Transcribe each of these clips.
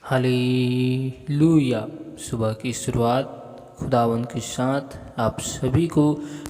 Hallelujah. सुबह की शुरुआत खुदावंद के साथ आप सभी को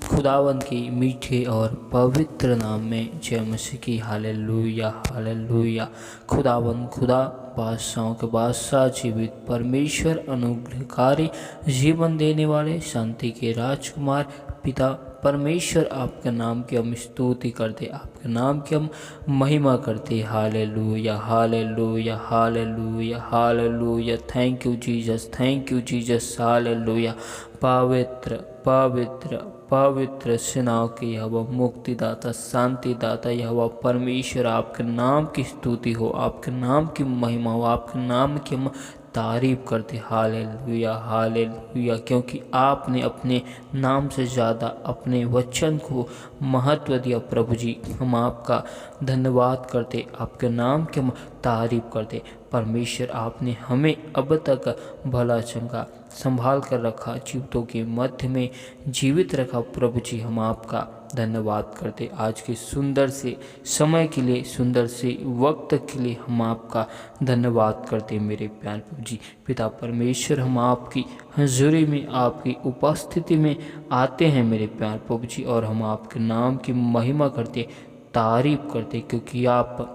खुदावंद के मीठे और पवित्र नाम में जय मसीह की। Hallelujah hallelujah. खुदावंद खुदा बादशाहों के बादशाह, जीवित परमेश्वर, अनुग्रहकारी, जीवन देने वाले, शांति के राजकुमार पिता परमेश्वर, आपके नाम की हम स्तुति करते, आपके नाम की हम महिमा करते। Hallelujah hallelujah hallelujah hallelujah. Thank you Jesus, thank you Jesus. Hallelujah. पवित्र पवित्र पवित्र सेनाओं के यहोवा, मुक्तिदाता, शांतिदाता यहोवा परमेश्वर, आपके नाम की स्तुति हो, आपके नाम की महिमा हो, आपके नाम की हम तारीफ करते। Hallelujah hallelujah. क्योंकि आपने अपने नाम से ज़्यादा अपने वचन को महत्व दिया प्रभु जी। हम आपका धन्यवाद करते, आपके नाम की हम तारीफ करते। परमेश्वर, आपने हमें अब तक भला चंगा संभाल कर रखा, जीवितों के मध्य में जीवित रखा प्रभु जी। हम आपका धन्यवाद करते। आज के सुंदर से समय के लिए, सुंदर से वक्त के लिए हम आपका धन्यवाद करते मेरे प्यारे प्रभु जी। पिता परमेश्वर, हम आपकी हजूरी में, आपकी उपस्थिति में आते हैं मेरे प्यारे प्रभु जी, और हम आपके नाम की महिमा करते, तारीफ करते, क्योंकि आप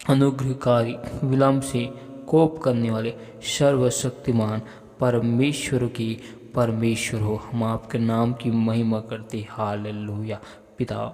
अनुग्रहकारी, विलंब से कोप करने वाले, सर्वशक्तिमान परमेश्वर की परमेश्वर हो। हम आपके नाम की महिमा करते। हालेलुया। पिता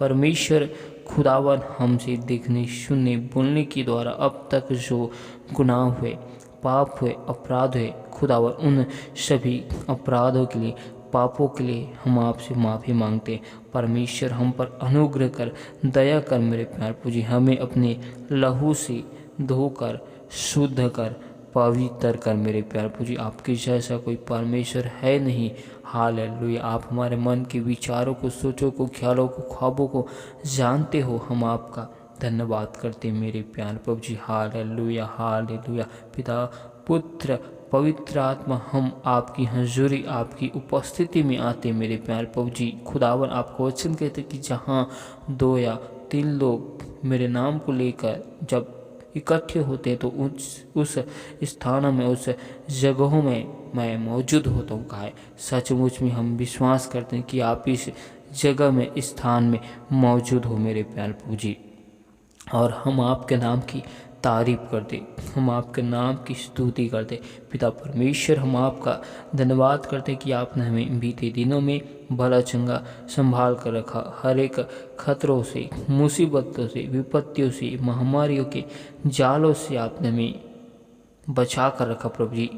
परमेश्वर खुदावन, हमसे देखने, सुनने, बोलने के द्वारा अब तक जो गुनाह हुए, पाप हुए, अपराध हुए, खुदावन उन सभी अपराधों के लिए, पापों के लिए हम आपसे माफ़ी मांगते। परमेश्वर, हम पर अनुग्रह कर, दया कर मेरे प्यार पूजी। हमें अपने लहू से धोकर, शुद्ध कर, पवित्र कर मेरे प्यार पूजी। आपके जैसा कोई परमेश्वर है नहीं। हालेलुया। आप हमारे मन के विचारों को, सोचों को, ख्यालों को, ख्वाबों को जानते हो। हम आपका धन्यवाद करते मेरे प्यार प्रभु जी। Hallelujah hallelujah. पिता पुत्र पवित्र आत्मा, हम आपकी हजूरी, आपकी उपस्थिति में आते मेरे प्यार प्रभु जी। खुदावन, आपको वचन कहते कि जहाँ 2 या 3 लोग मेरे नाम को लेकर जब इकट्ठे होते हैं तो उस स्थानों में, उस जगहों में मैं मौजूद होता हूँ। कहा है, सचमुच में हम विश्वास करते हैं कि आप इस जगह में, इस स्थान में मौजूद हो मेरे प्यारे प्रभु जी। और हम आपके नाम की तारीफ करते, हम आपके नाम की स्तुति करते। पिता परमेश्वर, हम आपका धन्यवाद करते कि आपने हमें बीते दिनों में भला चंगा संभाल कर रखा। हर एक खतरों से, मुसीबतों से, विपत्तियों से, महामारियों के जालों से आपने हमें बचा कर रखा प्रभु जी,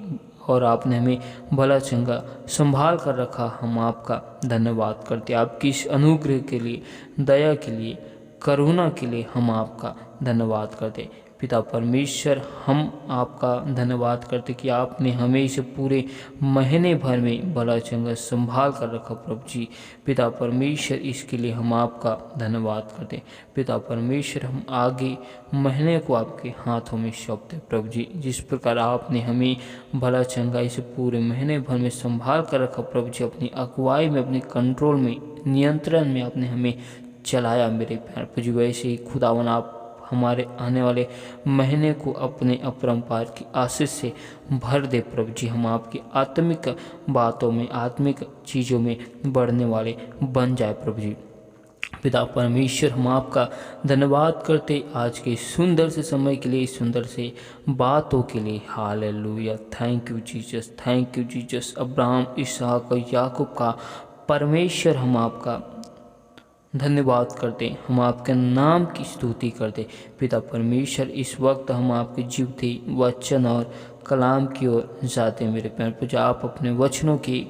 और आपने हमें भला चंगा संभाल कर रखा। हम आपका धन्यवाद करते। आपकी इस अनुग्रह के लिए, दया के लिए, करुणा के लिए हम आपका धन्यवाद करते। पिता परमेश्वर, हम आपका धन्यवाद करते कि आपने हमें इस पूरे महीने भर में भला चंगा संभाल कर रखा प्रभु जी। पिता परमेश्वर, इसके लिए हम आपका धन्यवाद करते। पिता परमेश्वर, हम आगे महीने को आपके हाथों में सौंपते प्रभु जी। जिस प्रकार आपने हमें भला चंगा इस पूरे महीने भर में संभाल कर रखा प्रभु जी, अपनी अगुवाई में, अपने कंट्रोल में, नियंत्रण में आपने हमें चलाया मेरे प्यार प्रभु जी, वैसे ही खुदावन आप हमारे आने वाले महीने को अपने अपरंपार की आशीष से भर दे प्रभु जी। हम आपकी आत्मिक बातों में, आत्मिक चीज़ों में बढ़ने वाले बन जाए प्रभु जी। पिता परमेश्वर, हम आपका धन्यवाद करते आज के सुंदर से समय के लिए, सुंदर से बातों के लिए। Hallelujah. Thank you Jesus, thank you Jesus. Abraham, इसहाक और याकूब का परमेश्वर, हम आपका धन्यवाद करते, हम आपके नाम की स्तुति करते। पिता परमेश्वर, इस वक्त हम आपके जीवते वचन और कलाम की ओर जाते मेरे प्यारे प्रभु। आप अपने वचनों के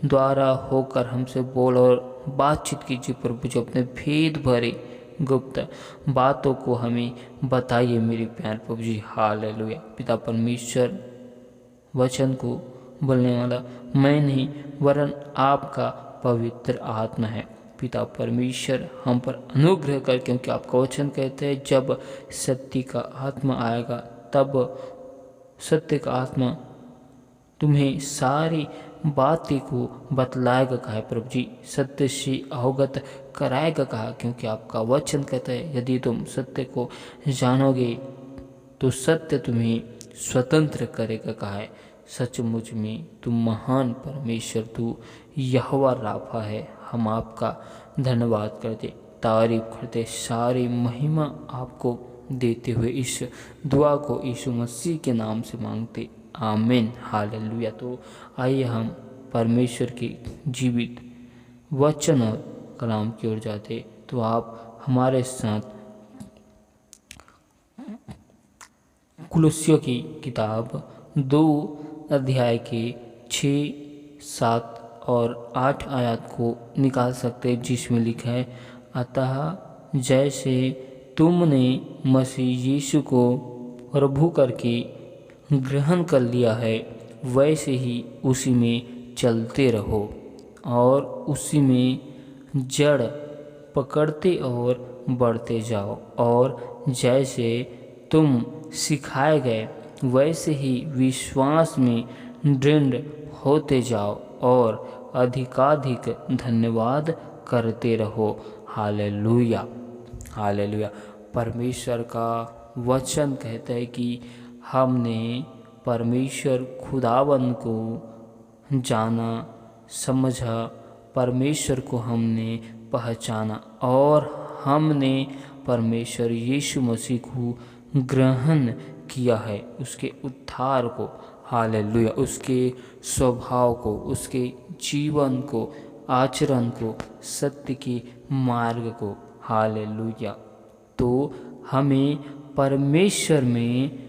द्वारा होकर हमसे बोल और बातचीत कीजिए प्रभु जी। अपने भेद भरे गुप्त बातों को हमें बताइए मेरे प्यारे प्रभु जी। हालेलुया। पिता परमेश्वर, वचन को बोलने वाला मैं नहीं, वरन आपका पवित्र आत्मा है। पिता परमेश्वर, हम पर अनुग्रह कर, क्योंकि आपका वचन कहते हैं जब सत्य का आत्मा आएगा तब सत्य का आत्मा तुम्हें सारी बातें को बतलाएगा। कहा है प्रभु जी, सत्य से अवगत कराएगा। कहा, क्योंकि आपका वचन कहता है यदि तुम सत्य को जानोगे तो सत्य तुम्हें स्वतंत्र करेगा कहा है। सचमुच में तू महान परमेश्वर, तू यहोवा राफा है। हम आपका धन्यवाद करते, तारीफ करते, सारी महिमा आपको देते हुए इस दुआ को यीशु मसीह के नाम से मांगते, आमीन, हालेलुया। तो आइए हम परमेश्वर के जीवित वचन और कलाम की ओर जाते। तो आप हमारे साथ कुलुस्सियों की किताब 2 अध्याय के 6, 7 और 8 आयत को निकाल सकते हैं, जिसमें लिखा है, अतः जैसे तुमने मसीह यीशु को प्रभु करके ग्रहण कर लिया है, वैसे ही उसी में चलते रहो और उसी में जड़ पकड़ते और बढ़ते जाओ। और जैसे तुम सिखाए गए वैसे ही विश्वास में दृढ़ होते जाओ और अधिकाधिक धन्यवाद करते रहो। Hallelujah, hallelujah. परमेश्वर का वचन कहता है कि हमने परमेश्वर खुदावन को जाना, समझा, परमेश्वर को हमने पहचाना और हमने परमेश्वर यीशु मसीह को ग्रहण किया है, उसके उद्धार को, हालेलुया, उसके स्वभाव को, उसके जीवन को, आचरण को, सत्य के मार्ग को, हालेलुया। तो हमें परमेश्वर में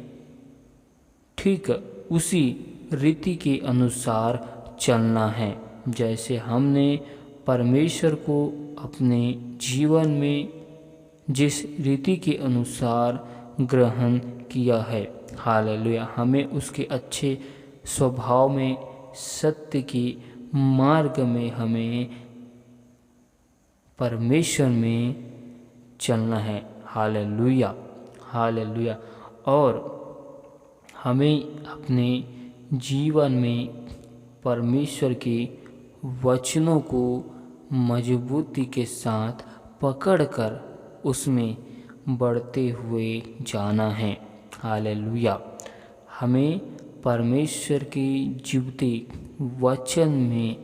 ठीक उसी रीति के अनुसार चलना है, जैसे हमने परमेश्वर को अपने जीवन में जिस रीति के अनुसार ग्रहण किया है, हालेलुया। हमें उसके अच्छे स्वभाव में, सत्य के मार्ग में, हमें परमेश्वर में चलना है, हालेलुया, हालेलुया। और हमें अपने जीवन में परमेश्वर के वचनों को मजबूती के साथ पकड़कर उसमें बढ़ते हुए जाना है, हालेलुया। हमें परमेश्वर के जीवते वचन में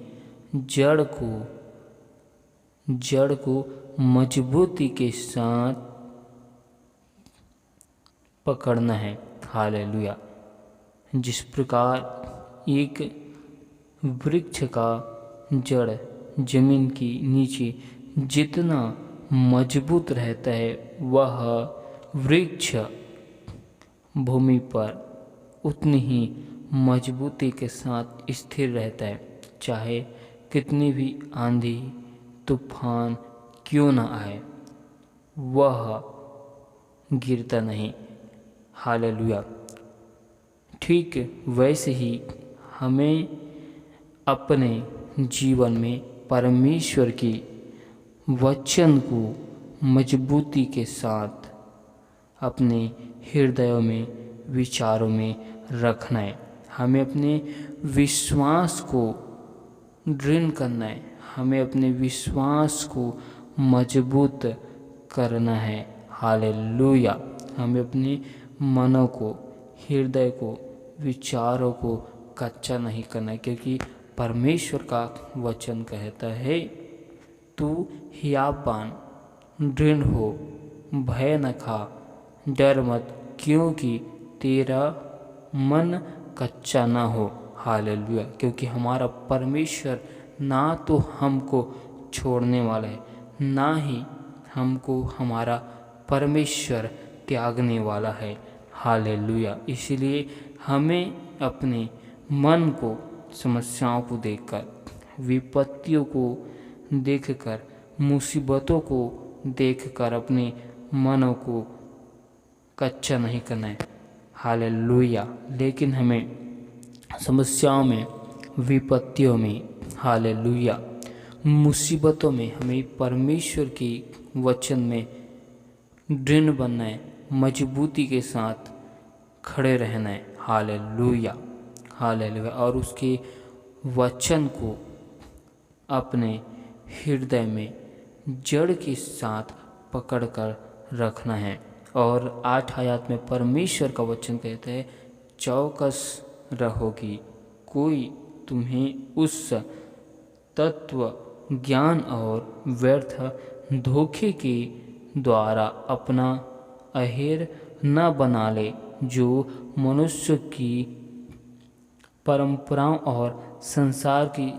जड़ को मजबूती के साथ पकड़ना है, हालेलुया। जिस प्रकार एक वृक्ष का जड़ जमीन के नीचे जितना मजबूत रहता है, वह वृक्ष भूमि पर उतनी ही मजबूती के साथ स्थिर रहता है, चाहे कितनी भी आंधी तूफान क्यों न आए, वह गिरता नहीं, हालेलुया। ठीक वैसे ही हमें अपने जीवन में परमेश्वर की वचन को मजबूती के साथ अपने हृदयों में, विचारों में रखना है। हमें अपने विश्वास को दृढ़ करना है, हमें अपने विश्वास को मजबूत करना है, हालेलुया। हमें अपने मनों को, हृदय को, विचारों को कच्चा नहीं करना है, क्योंकि परमेश्वर का वचन कहता है, तू हियाबान दृढ़ हो, भय न खा, डर मत, क्योंकि तेरा मन कच्चा ना हो, हालेलुया। क्योंकि हमारा परमेश्वर ना तो हमको छोड़ने वाला है, ना ही हमको हमारा परमेश्वर त्यागने वाला है, हालेलुया। इसलिए हमें अपने मन को समस्याओं को देखकर, विपत्तियों को देखकर, मुसीबतों को देखकर अपने मनों को कच्चा नहीं करना है, हालेलुया। लेकिन हमें समस्याओं में, विपत्तियों में, हालेलुया, मुसीबतों में हमें परमेश्वर के वचन में दृढ़ बनना है, मजबूती के साथ खड़े रहना है, हालेलुया, हालेलुया। और उसके वचन को अपने हृदय में जड़ के साथ पकड़कर रखना है। और 8 आयत में परमेश्वर का वचन कहता है, चौकस रहोगी। कोई तुम्हें उस तत्व ज्ञान और व्यर्थ धोखे के द्वारा अपना अहेर न बना ले, जो मनुष्य की परंपराओं और संसार की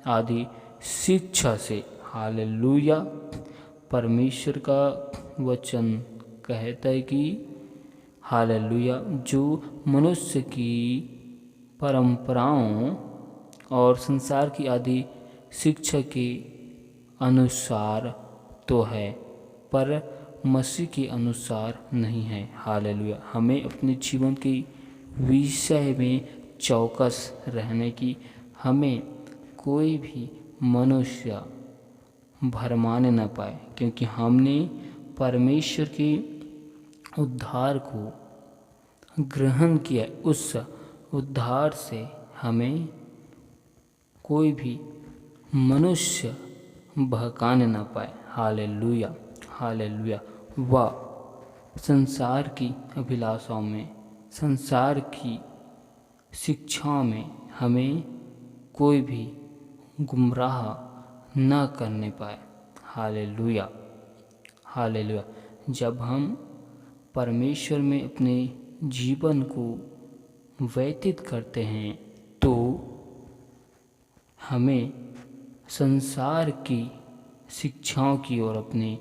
आदि शिक्षा से, हालेलुया, परमेश्वर का वचन कहता है कि हालेलुया, जो मनुष्य की परंपराओं और संसार की आदि शिक्षा के अनुसार तो है, पर मसीह के अनुसार नहीं है। हालेलुया। हमें अपने जीवन के विषय में चौकस रहने की, हमें कोई भी मनुष्य भरमाने न पाए, क्योंकि हमने परमेश्वर के उद्धार को ग्रहण किया। उस उद्धार से हमें कोई भी मनुष्य बहकाने न पाए। Hallelujah, hallelujah. वह संसार की अभिलाषाओं में, संसार की शिक्षाओं में हमें कोई भी गुमराह न करने पाए। Hallelujah, hallelujah. जब हम परमेश्वर में अपने जीवन को व्यतीत करते हैं तो हमें संसार की शिक्षाओं की ओर अपने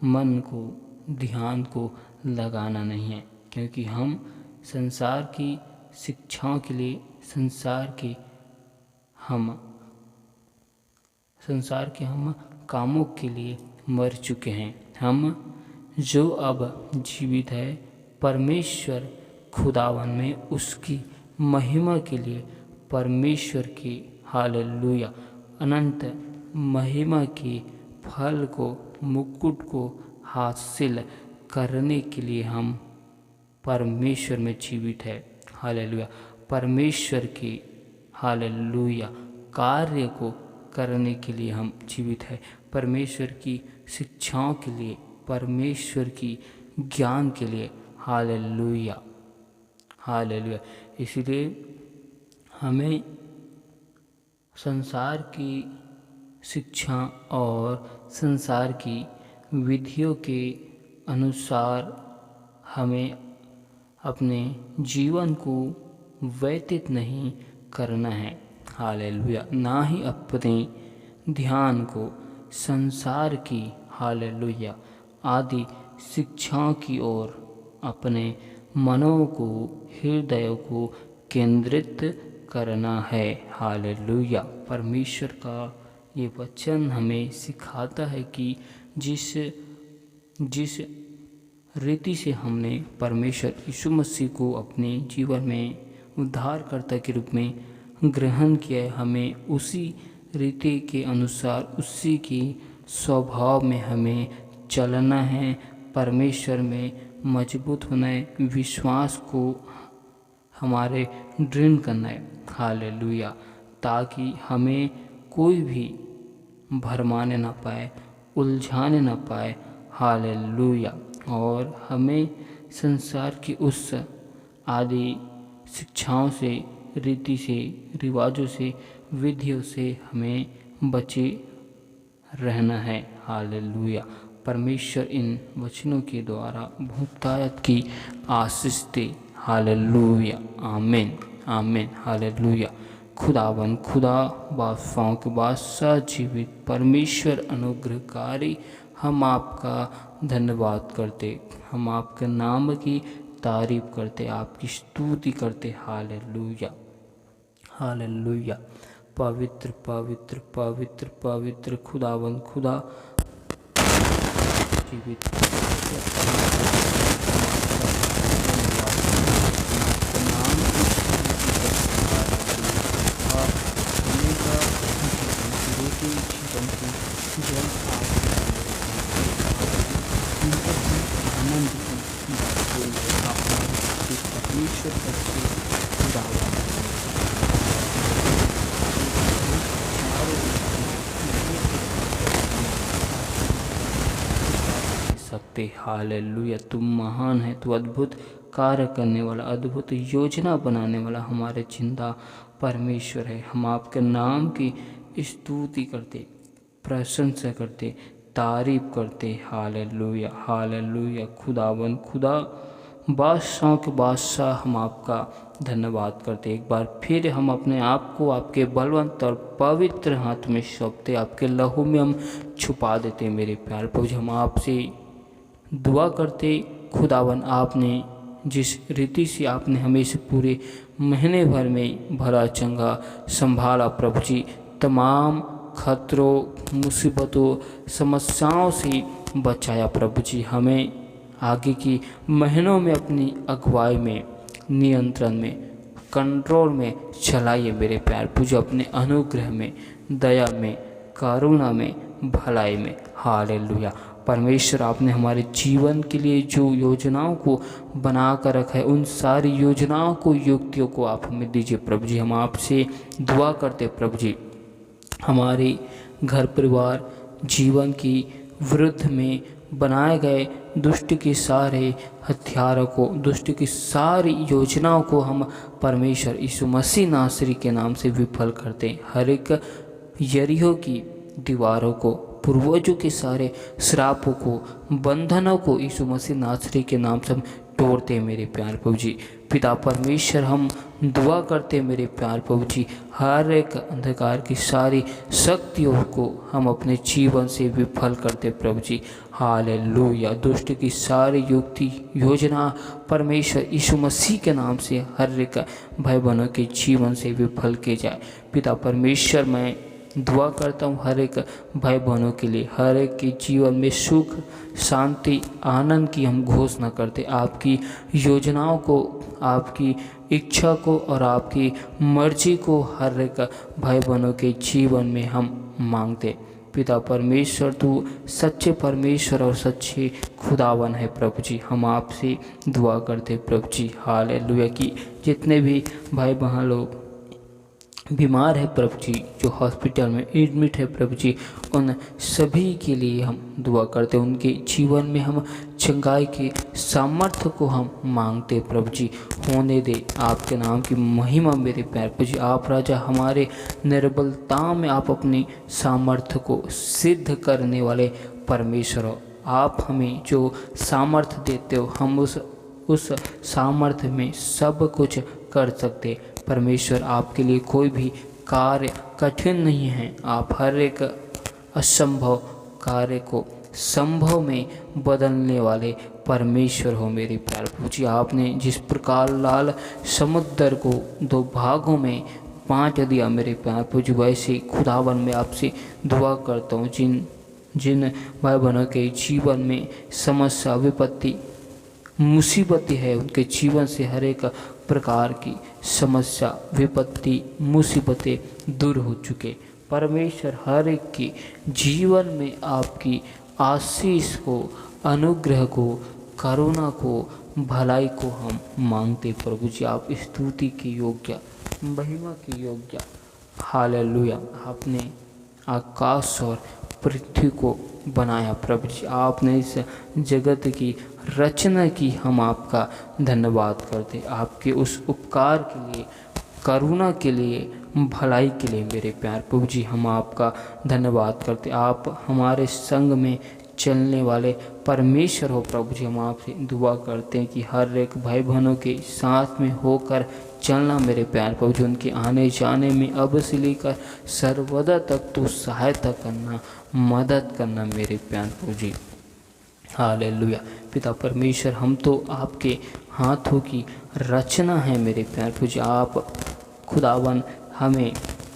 मन को, ध्यान को लगाना नहीं है, क्योंकि हम संसार की शिक्षाओं के लिए, संसार के हम कामों के लिए मर चुके हैं। हम जो अब जीवित है परमेश्वर खुदावन में उसकी महिमा के लिए, परमेश्वर की हालेलुया अनंत महिमा के फल को, मुकुट को हासिल करने के लिए हम परमेश्वर में जीवित है। हालेलुया। परमेश्वर की हालेलुया कार्य को करने के लिए हम जीवित है, परमेश्वर की शिक्षाओं के लिए, परमेश्वर की ज्ञान के लिए। Hallelujah, hallelujah. इसलिए हमें संसार की शिक्षा और संसार की विधियों के अनुसार हमें अपने जीवन को व्यतीत नहीं करना है। हालेलुया। ना ही अपने ध्यान को संसार की हालेलुया आदि शिक्षाओं की ओर अपने मनों को, हृदय को केंद्रित करना है। हालेलुया। परमेश्वर का ये वचन हमें सिखाता है कि जिस रीति से हमने परमेश्वर यीशु मसीह को अपने जीवन में उद्धारकर्ता के रूप में ग्रहण किया है, हमें उसी रीति के अनुसार, उसी के स्वभाव में हमें चलना है, परमेश्वर में मजबूत होना है, विश्वास को हमारे दृढ़ करना है। हालेलुया। ताकि हमें कोई भी भरमाने ना पाए, उलझाने ना पाए। हालेलुया। और हमें संसार की उस आदि शिक्षाओं से, रीति से, रिवाजों से, विधियों से हमें बचे रहना है। हालेलुया। परमेश्वर इन वचनों के द्वारा बहुतायत की आशीष दे। हालेलुया। आमीन, आमीन। हालेलुया। खुदावन, खुदा बादशाहों के बादशाह, जीवित परमेश्वर, अनुग्रहकारी, हम आपका धन्यवाद करते, हम आपके नाम की तारीफ करते, आपकी स्तुति करते। Hallelujah, hallelujah. पवित्र पवित्र पवित्र पवित्र खुदावन, खुदा जीवित सकते। हालेलुया। तुम महान है, तू अद्भुत कार्य करने वाला, अद्भुत योजना बनाने वाला हमारे जिंदा परमेश्वर है। हम आपके नाम की स्तुति करते, प्रशंसा करते, तारीफ करते। Hallelujah, hallelujah. खुदावन, खुदा बादशाहों के बादशाह, हम आपका धन्यवाद करते। एक बार फिर हम अपने आप को आपके बलवंत और पवित्र हाथ में सौंपते, आपके लहू में हम छुपा देते। मेरे प्यार प्रभु, हम आपसे दुआ करते। खुदावन, आपने जिस रीति से आपने हमें इस पूरे महीने भर में भला चंगा संभाला प्रभु जी, तमाम खतरों, मुसीबतों, समस्याओं से बचाया प्रभु जी, हमें आगे की महीनों में अपनी अगुवाई में, नियंत्रण में, कंट्रोल में चलाइए मेरे प्यार पूजो, अपने अनुग्रह में, दया में, करुणा में, भलाई में। हालेलुया। परमेश्वर, आपने हमारे जीवन के लिए जो योजनाओं को बना कर रखा है, उन सारी योजनाओं को, युक्तियों को आप हमें दीजिए प्रभु जी। हम आपसे दुआ करते प्रभु जी, हमारे घर परिवार जीवन की विरुद्ध में बनाए गए दुष्ट के सारे हथियारों को, दुष्ट की सारी योजनाओं को हम परमेश्वर यीशु मसीह नासरी के नाम से विफल करते हैं। हर एक यरीहो की दीवारों को, पूर्वजों के सारे श्रापों को, बंधनों को यीशु मसीह नासरी के नाम से हम तोड़ते हैं मेरे प्यार प्रभु जी। पिता परमेश्वर, हम दुआ करते मेरे प्यार प्रभु जी, हर एक अंधकार की सारी शक्तियों को हम अपने जीवन से विफल करते प्रभु जी। हालेलुया। दुष्ट की सारी युक्ति योजना परमेश्वर यीशु मसीह के नाम से हर एक भाई बहनों के जीवन से विफल किए जाए। पिता परमेश्वर, मैं दुआ करता हूँ हर एक भाई बहनों के लिए, हर एक के जीवन में सुख, शांति, आनंद की हम घोषणा करते। आपकी योजनाओं को, आपकी इच्छा को और आपकी मर्जी को हर एक भाई बहनों के जीवन में हम मांगते। पिता परमेश्वर, तू सच्चे परमेश्वर और सच्चे खुदावन है प्रभु जी। हम आपसे दुआ करते प्रभु जी। हालेलुया। कि जितने भी भाई बहन लोग बीमार है प्रभु जी, जो हॉस्पिटल में एडमिट है प्रभु जी, उन सभी के लिए हम दुआ करते, उनके जीवन में हम चंगाई के सामर्थ्य को हम मांगते प्रभु जी। होने दे आपके नाम की महिमा मेरे प्यार प्रभु जी। आप राजा, हमारे निर्बलता में आप अपने सामर्थ्य को सिद्ध करने वाले परमेश्वर हो। आप हमें जो सामर्थ्य देते हो, हम उस सामर्थ्य में सब कुछ कर सकते परमेश्वर। आपके लिए कोई भी कार्य कठिन नहीं है। आप हर एक असंभव कार्य को संभव में बदलने वाले परमेश्वर हो मेरे प्यार प्रभु जी। आपने जिस प्रकार लाल समुद्र को दो भागों में बांट दिया मेरे प्यार प्रभु जी, वैसे खुदावन में आपसे दुआ करता हूँ, जिन भाई बहनों के जीवन में समस्या, विपत्ति, मुसीबतें है, उनके जीवन से हर एक प्रकार की समस्या, विपत्ति, मुसीबतें दूर हो चुके परमेश्वर, हर एक के जीवन में आपकी आशीष को, अनुग्रह को, करुणा को, भलाई को हम मांगते प्रभु जी। आप स्तुति के योग्य, महिमा के योग्य। हालेलुया। आपने आकाश और पृथ्वी को बनाया प्रभु जी, आपने इस जगत की रचना की। हम आपका धन्यवाद करते, आपके उस उपकार के लिए, करुणा के लिए, भलाई के लिए मेरे प्यार प्रभु जी। हम आपका धन्यवाद करते। आप हमारे संग में चलने वाले परमेश्वर हो प्रभु जी। हम आपसे दुआ करते हैं कि हर एक भाई बहनों के साथ में होकर चलना मेरे प्यार प्रभु जी। उनके आने जाने में अब से लेकर सर्वदा तक तो सहायता करना, मदद करना मेरे प्यार प्रभु जी। हालेलुया। पिता परमेश्वर, हम तो आपके हाथों की रचना है मेरे प्यार प्रभु जी। आप खुदावन हमें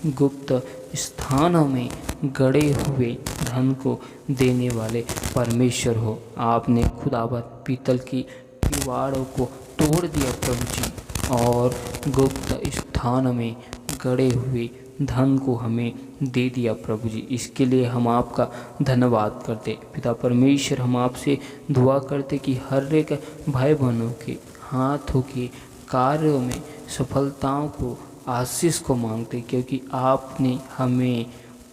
गुप्त स्थानों में गड़े हुए धन को देने वाले परमेश्वर हो। आपने खुदावन पीतल की किवाड़ों को तोड़ दिया प्रभु जी, और गुप्त स्थान में गड़े हुए धन को हमें दे दिया प्रभु जी। इसके लिए हम आपका धन्यवाद करते। पिता परमेश्वर, हम आपसे दुआ करते कि हर एक भाई बहनों के हाथों के कार्यों में सफलताओं को, आशीष को मांगते, क्योंकि आपने हमें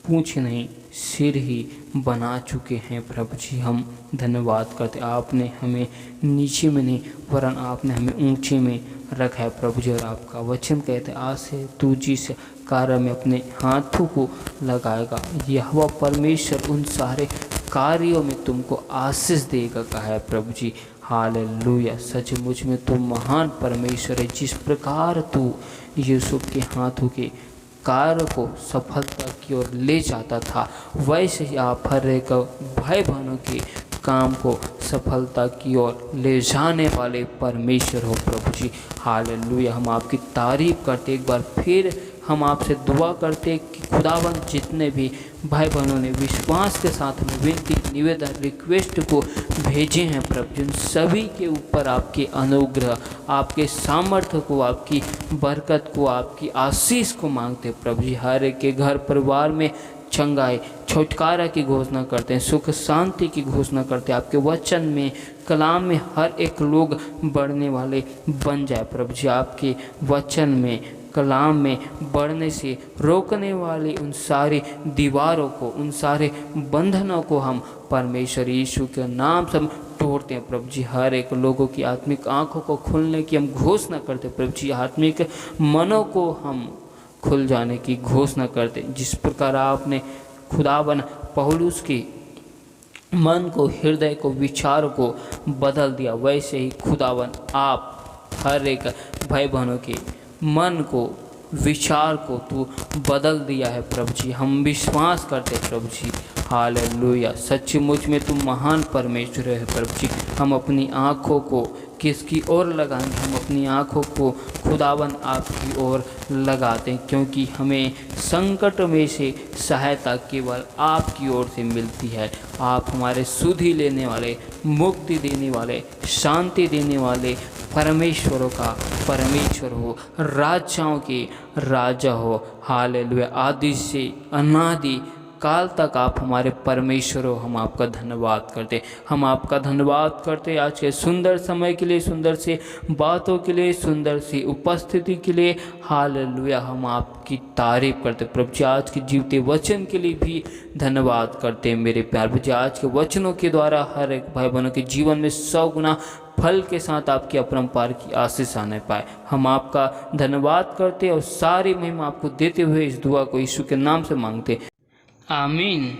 पूंछ नहीं सिर ही बना चुके हैं। प्रभु जी हम धन्यवाद करते, आपने हमें नीचे में नहीं वरन आपने हमें ऊंचे में रखा है प्रभु जी। और आपका वचन कहते हैं आज से तू जिस कार्य में अपने हाथों को लगाएगा यहोवा परमेश्वर उन सारे कार्यों में तुमको आशीष देगा कहा है प्रभु जी। हालेलुया, सचमुच में तुम महान परमेश्वर है। जिस प्रकार तू यूसुफ के हाथों के कार्य को सफलता की ओर ले जाता था वैसे ही आप हर एक भाई बहनों के काम को सफलता की ओर ले जाने वाले परमेश्वर हो प्रभु जी। हालेलुया, हम आपकी तारीफ करते, एक बार फिर हम आपसे दुआ करते कि खुदावंद जितने भी भाई बहनों ने विश्वास के साथ में विनती निवेदन रिक्वेस्ट को भेजे हैं प्रभु जी, सभी के ऊपर आपके अनुग्रह, आपके सामर्थ्य को, आपकी बरकत को, आपकी आशीष को मांगते प्रभु जी। हर एक के घर परिवार में चंगाई छुटकारा की घोषणा करते हैं, सुख शांति की घोषणा करते हैं। आपके वचन में कलाम में हर एक लोग बढ़ने वाले बन जाए प्रभु जी। आपके वचन में कलाम में बढ़ने से रोकने वाली उन सारी दीवारों को, उन सारे बंधनों को हम परमेश्वर यीशु के नाम से हम तोड़ते हैं प्रभु जी। हर एक लोगों की आत्मिक आंखों को खुलने की हम घोषणा करते हैं प्रभु जी। आत्मिक मनों को हम खुल जाने की घोषणा करते हैं। जिस प्रकार आपने खुदावन पौलुस के मन को, हृदय को, विचार को बदल दिया वैसे ही खुदावन आप हर एक भाई बहनों के मन को, विचार को तू बदल दिया है प्रभु जी। हम विश्वास करते प्रभु जी। हालेलुया, सचमुच में तुम महान परमेश्वर है प्रभु जी। हम अपनी आँखों को किसकी ओर लगाएंगे? हम अपनी आँखों को खुदावन आपकी ओर लगाते हैं, क्योंकि हमें संकट में से सहायता केवल आपकी ओर से मिलती है। आप हमारे सुधि लेने वाले, मुक्ति देने वाले, शांति देने वाले परमेश्वरों का परमेश्वर हो, राजाओं के राजा हो। हालेलुया, आदि से अनादि काल तक आप हमारे परमेश्वर हो। हम आपका धन्यवाद करते, हम आपका धन्यवाद करते आज के सुंदर समय के लिए, सुंदर से बातों के लिए, सुंदर सी उपस्थिति के लिए। हालेलुया, हम आपकी तारीफ करते प्रभु जी। आज के जीवते वचन के लिए भी धन्यवाद करते हैं मेरे प्यार प्रभु जी। आज के वचनों के द्वारा हर एक भाई बहनों के जीवन में 100 गुना फल के साथ आपकी अपरंपार की आशीष आने पाए। हम आपका धन्यवाद करते और सारी महिमा आपको देते हुए इस दुआ को यीशु के नाम से मांगते, आमीन।